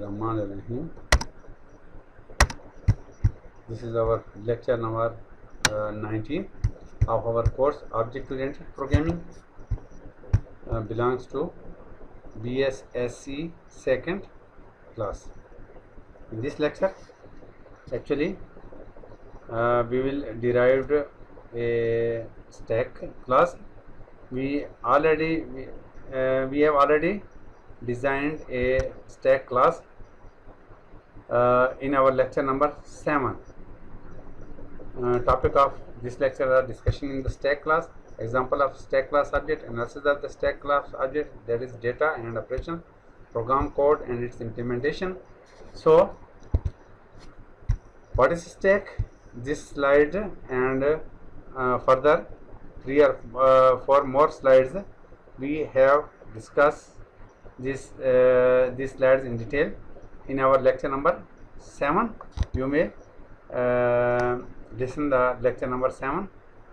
Bismillahirrahmanirrahim. This is our lecture number 19 of our course Object Oriented Programming. Belongs to BSSC second class. In this lecture, actually, we will derive a stack class. We have already designed a stack class in our lecture number 7. Topic of this lecture are discussion in the stack class, example of stack class object, analysis of the stack class object, that is data and operation, program code and its implementation. So what is stack? This slide and further 3 or 4 more slides we have discussed these slides in detail in our lecture number 7. You may listen the lecture number 7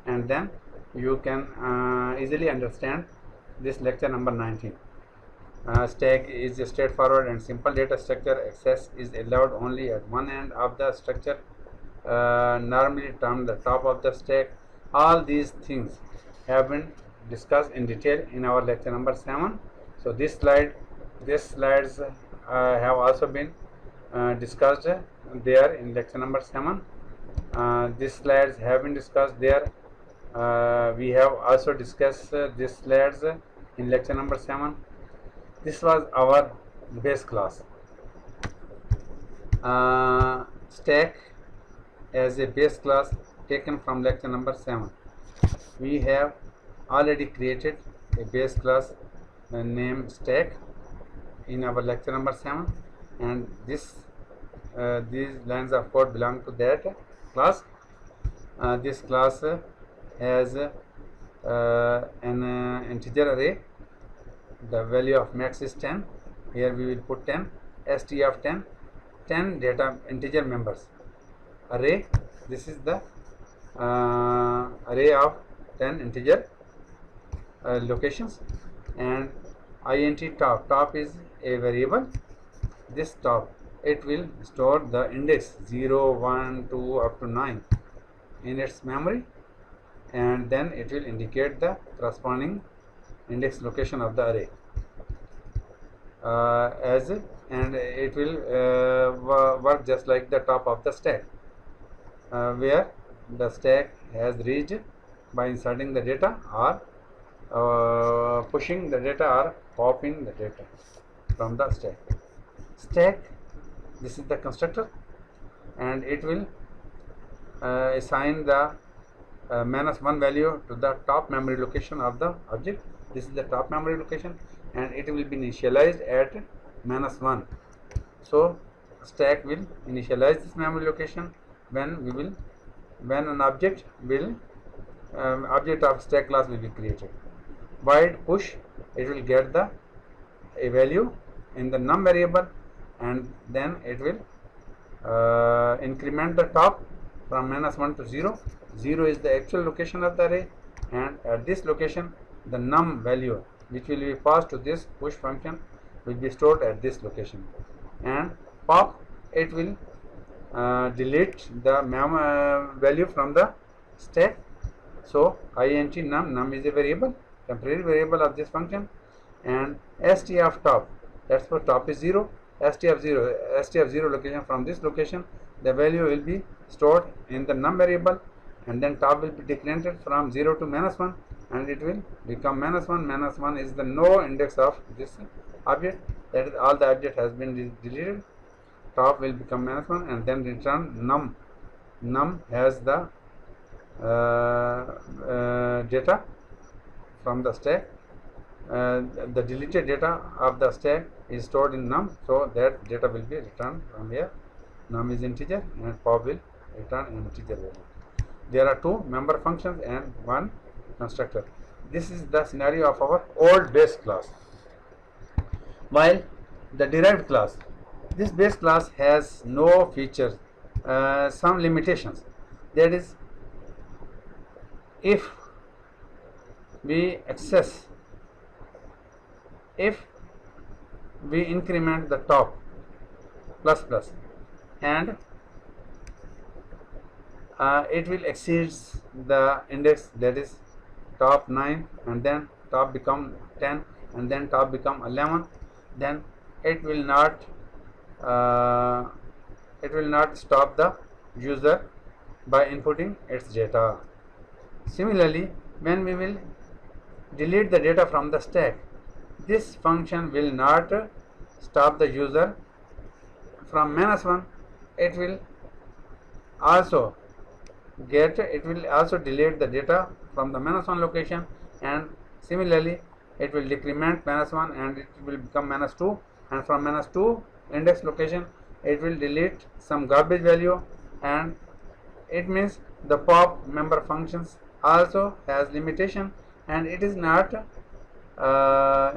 and then you can easily understand this lecture number 19. Stack is a straightforward and simple data structure. Access is allowed only at one end of the structure, normally termed the top of the stack. All these things have been discussed in detail in our lecture number 7. So these slides have also been discussed there in lecture number 7. These slides have been discussed there. We have also discussed these slides in lecture number 7. This was our base class. Stack as a base class taken from lecture number 7. We have already created a base class named stack in our lecture number 7, and these lines of code belong to that class. This class has an integer array. The value of max is 10. Here we will put 10. st of 10 data integer members. Array, this is the array of 10 integer locations, and int top is a variable. This top, it will store the index 0, 1, 2 up to 9 in its memory, and then it will indicate the corresponding index location of the array and it will work just like the top of the stack, where the stack has reached by inserting the data or pushing the data or copying the data from the stack. Stack, this is the constructor, and it will assign the -1 value to the top memory location of the object. This is the top memory location, and it will be initialized at -1. So stack will initialize this memory location when an object of stack class will be created. Void push, it will get a value in the num variable, and then it will increment the top from -1 to 0. 0 is the actual location of the array, and at this location the num value which will be passed to this push function will be stored at this location. And pop, it will delete the value from the stack. So int num is a variable, temporary variable of this function, and st of top, that's for top is 0. st of 0 location, from this location the value will be stored in the num variable, and then top will be decremented from 0 to -1, and it will become -1. -1 is the no index of this object, that is all the object has been deleted. Top will become -1 and then return num. Num has the data from the stack. The deleted data of the stack is stored in num, so that data will be returned from here. Num is integer and pop will return an integer value. There are 2 member functions and 1 constructor. This is the scenario of our old base class. While the derived class, this base class has no features, some limitations. That is, if we increment the top plus plus, and it will exceeds the index, that is top 9, and then top become 10, and then top become 11, then it will not stop the user by inputting its data. Similarly, when we will delete the data from the stack, this function will not stop the user from -1. It will also delete the data from the -1 location, and similarly it will decrement -1 and it will become -2, and from -2 index location it will delete some garbage value, and it means the pop member functions also has limitation, and it is not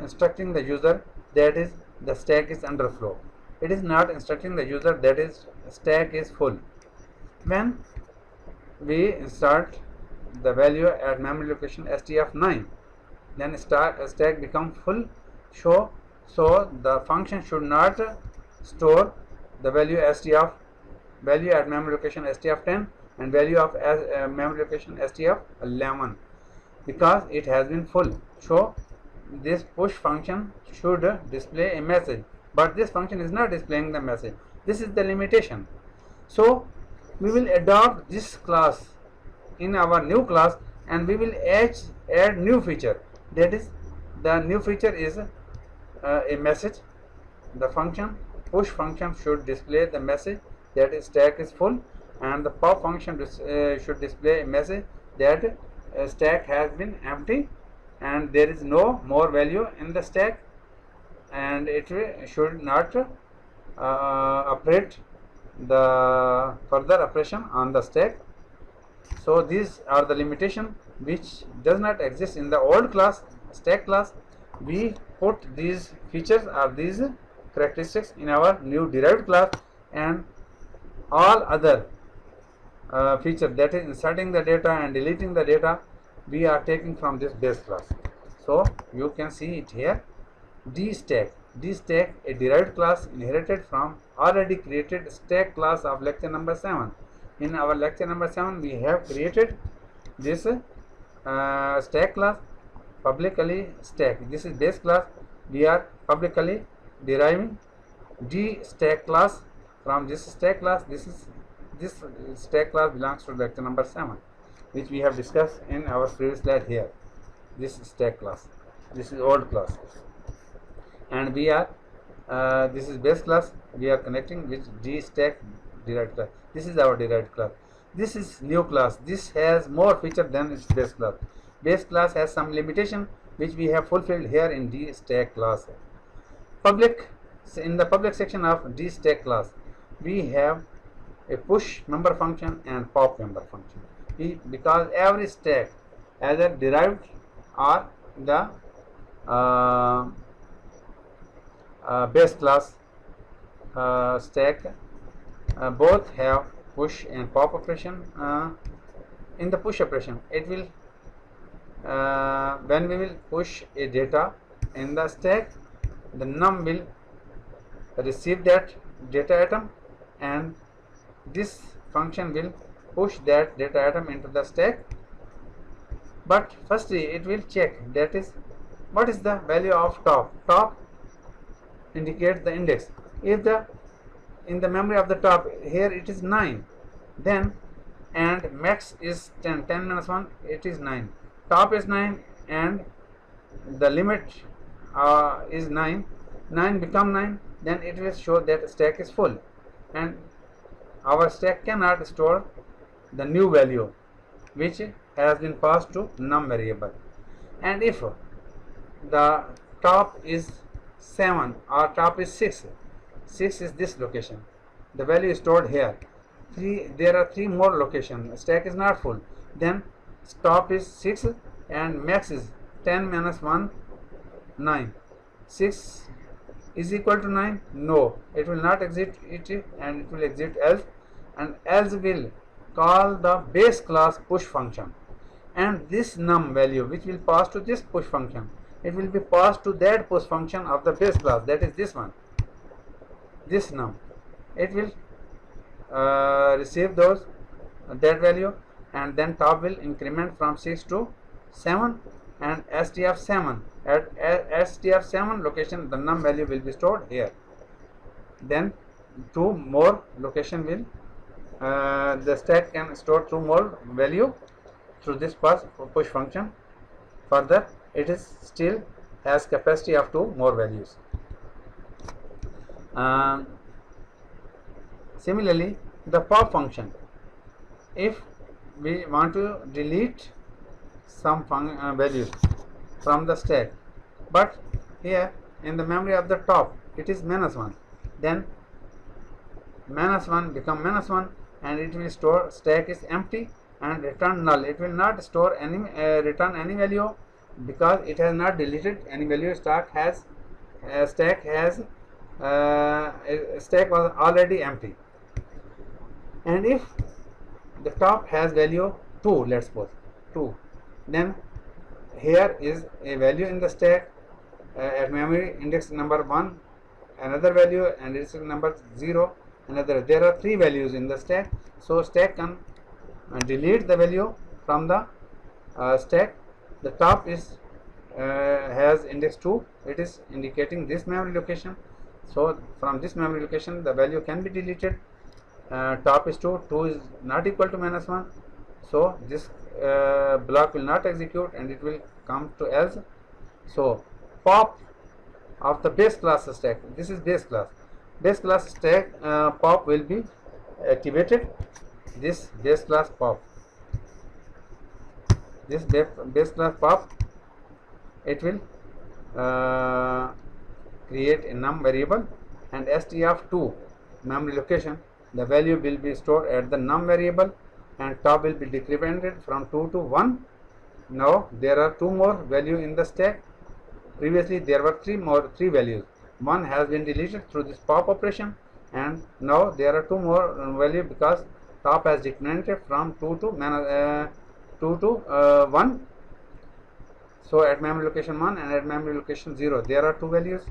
instructing the user that is the stack is underflow. It is not instructing the user that is stack is full. When we insert the value at memory location STF9, then stack become full. So the function should not store the value at memory location STF10 and value of memory location STF11, because it has been full. So this push function should display a message, but this function is not displaying the message. This is the limitation. So we will adopt this class in our new class, and we will add new feature. That is, the new feature is a message. The function push function should display the message that is stack is full, and the pop function should display a message that stack has been empty and there is no more value in the stack, and it should not operate the further operation on the stack. So these are the limitation which does not exist in the old class, stack class. We put these features or these characteristics in our new derived class, and all other feature, that is inserting the data and deleting the data, we are taking from this base class. So you can see it here, dstack, a derived class inherited from already created stack class of lecture number 7. In our lecture number 7 we have created this stack class, publicly stack. This is base class. We are publicly deriving dstack class from this stack class. This stack class belongs to lecture number 7, which we have discussed in our previous slide here. This stack class, this is old class, and we are this is base class. We are connecting with dstack derived class. This is our derived class. This is new class. This has more feature than its base class. Base class has some limitation which we have fulfilled here in dstack class. In the public section of dstack class, we have a push member function and pop member function. Because every stack, either derived or the base class stack, both have push and pop operation. In the push operation, it will when we will push a data in the stack, the num will receive that data item, and this function will push that data item into the stack. But firstly it will check, that is, what is the value of top indicates the index. If in the memory of the top here it is 9, then, and max is 10 minus 1, it is 9, top is 9 and the limit is 9 become 9, then it will show that stack is full, and our stack cannot store the new value which has been passed to num variable. And if the top is 7 or top is 6 is this location, the value is stored here. There are 3 more locations, stack is not full, then top is 6 and max is 10 minus 1, 9. 6 is equal to 9? No, it will not exit it, and it will exit else, and else will call the base class push function, and this num value which will pass to this push function, it will be passed to that push function of the base class, that is this one, this num. it will receive that value, and then top will increment from 6 to 7, and STF7 at STF7 location the num value will be stored here. Then 2 more location will the stack can store 2 more value through this push function. Further, it is still has capacity of 2 more values. Similarly, the pop function, if we want to delete some values from the stack, but here in the memory of the top it is -1, then -1 become -1, and it will store stack is empty and return null. It will not store any return any value because it has not deleted any value. Stack was already empty. And if the top has value 2, let's suppose 2, then here is a value in the stack at memory index number 1, another value, and index number 0, another. There are 3 values in the stack, so stack can delete the value from the stack. The top is has index 2, it is indicating this memory location, so from this memory location the value can be deleted. Top is 2, 2 is not equal to -1, so this block will not execute and it will come to else. So pop of the base class stack, this is base class stack, pop will be activated. This base class pop, it will create a num variable, and STF2 memory location, the value will be stored at the num variable, and top will be decremented from 2 to 1. Now there are 2 more value in the stack. Previously there were 3 values. One has been deleted through this pop operation, and now there are 2 more value because top has decremented from 2 to 1. So at memory location 1 and at memory location 0 there are 2 values.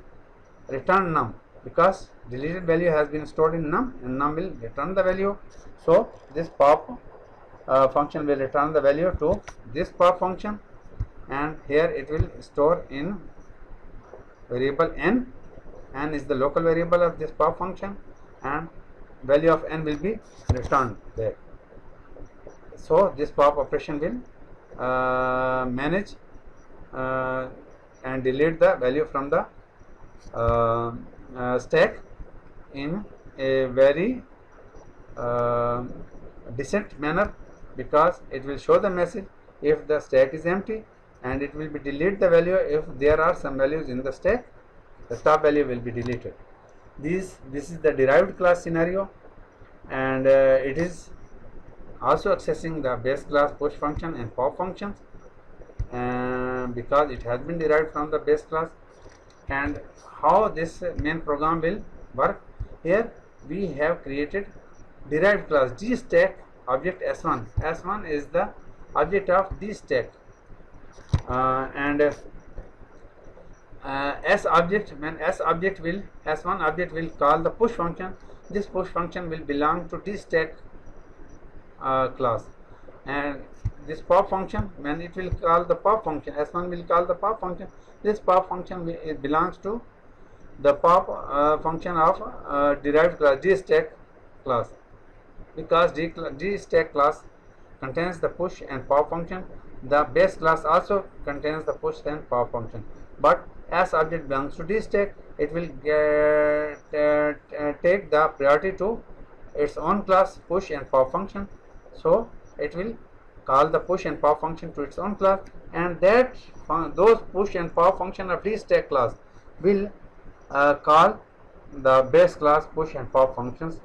Return num, because deleted value has been stored in num and num will return the value. So this pop function will return the value to this pop function, and here it will store in variable n. N is the local variable of this pop function, and value of n will be returned there. So this pop operation will manage and delete the value from the stack in a very decent manner, because it will show the message if the stack is empty, and it will be delete the value if there are some values in the stack. The top value will be deleted. This is the derived class scenario, and it is also accessing the base class push function and pop functions because it has been derived from the base class. And how this main program will work, here we have created derived class dstack object s1. S1 is the object of dstack, and s object, when s1 object will call the push function. This push function will belong to dstack class, and this pop function, when it will call the pop function, s1 will call the pop function. This pop function it belongs to the pop function of derived class dstack class, because dstack class contains the push and pop function. The base class also contains the push and pop function, but as object belongs to dstack, it will take the priority to its own class push and pop function. So it will call the push and pop function to its own class, and that those push and pop function of dstack class will call the base class push and pop functions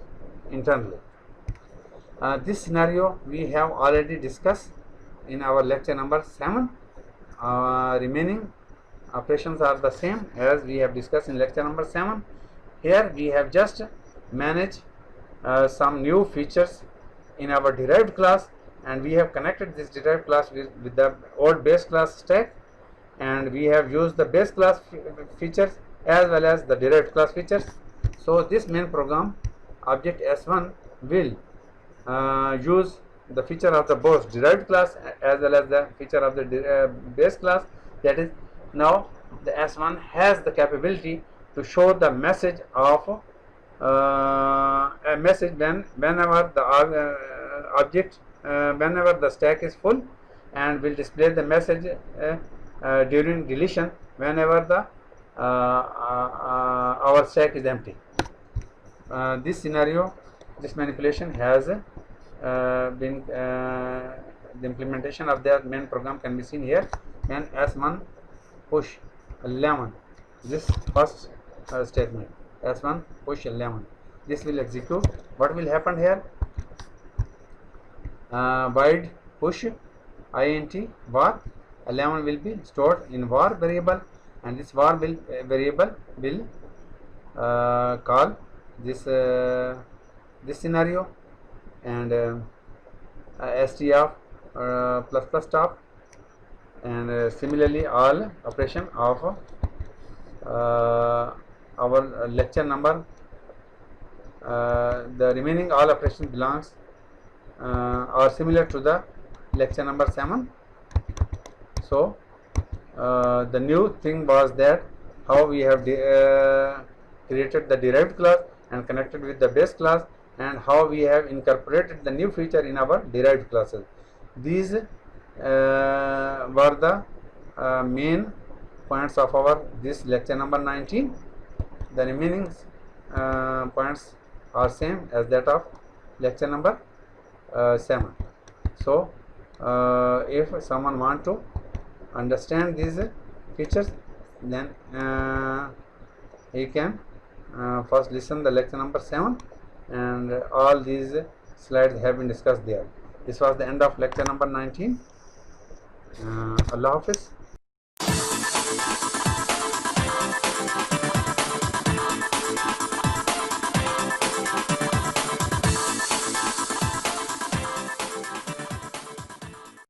internally. This scenario we have already discussed in our lecture number 7. Remaining operations are the same as we have discussed in lecture number 7. Here we have just managed some new features in our derived class, and we have connected this derived class with the old base class stack, and we have used the base class features as well as the derived class features. So this main program object S1 will use the feature of the both derived class as well as the feature of the base class. That is, now the S1 has the capability to show the message of a message whenever the object whenever the stack is full, and will display the message during deletion whenever the our stack is empty. This scenario, this manipulation has been the implementation of the main program can be seen here. When S1 push 11, this first statement, S1 push 11, this will execute. What will happen here? Void push int var 11 will be stored in var variable, and this var variable will call this this scenario, and st of plus plus top, and similarly all operation of our lecture number, the remaining all operations belongs are similar to the lecture number 7. So the new thing was that how we have created the derived class and connected with the base class, and how we have incorporated the new feature in our derived classes. These were the main points of our this lecture number 19. The remaining points are same as that of lecture number 7. So if someone want to understand these features, then he can first listen the lecture number 7, and all these slides have been discussed there. This was the end of lecture number 19. Allah Hafiz.